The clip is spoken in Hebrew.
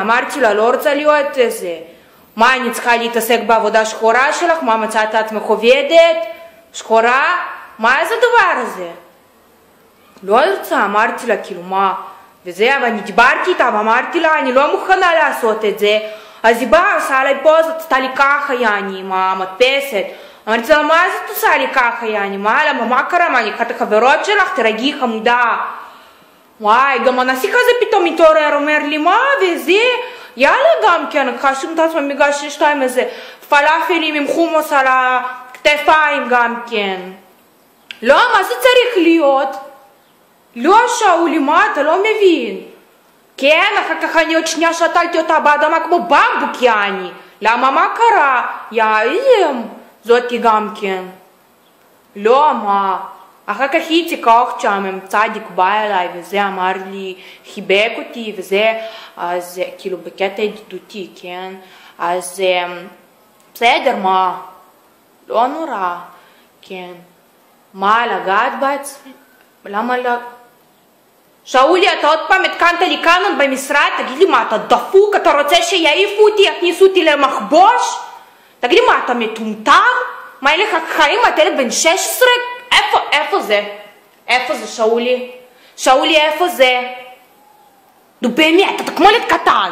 אמרתי לה, לא רוצה להיות איזה. מה, אני צריכה להתעסק בעבודה שחורה שלך? מה, מצאת עצמך עובדת? שחורה? מה זה הדבר הזה? לא רוצה, אמרתי לה, כאילו, מה? וזה, אבל אני דיברתי איתה, ואמרתי לה, אני לא מוכנה לעשות את זה. אז היא באה, עושה עליי פוזות, עשתה לי ככה, יעני, עם המדפסת. אמרתי לה, מה זאת עושה לי ככה, יעני? מה קרה? מה, אני אחת החברות שלך? תרגי, חמודה. וואי, גם הנשיא כזה פתאום מתעורר, אומר לי, מה, וזה? יאללה גם כן, חשוב את עצמם בגלל שיש להם איזה פלאפלים עם חומוס על הכתפיים גם כן. לא, מה זה צריך להיות? לא, שאולי, מה, אתה לא מבין? כן, אחר כך אני עוד שנייה שתלתי אותה באדמה כמו במבוק, יעני. למה, מה קרה? זאתי גם כן. לא, מה? אחר כך היא תיקח שם, עם צדיק בא אליי וזה אמר לי, חיבק אותי וזה, אז כאילו בקטע ידידותי, כן? אז בסדר, מה? לא נורא, כן. מה, לגעת בעצמי? למה שאולי, אתה עוד פעם התקנת לי כאן במשרד? תגיד לי, מה, אתה דפוק? אתה רוצה שיעיפו אותי, יכניסו אותי למחבוש? תגיד לי, מה, אתה מטומטם? מה, אין לך חיים? אתה ילד בן 16? איפה זה? איפה זה, שאולי? שאולי, איפה זה? נו באמת, אתה כמו ילד קטן.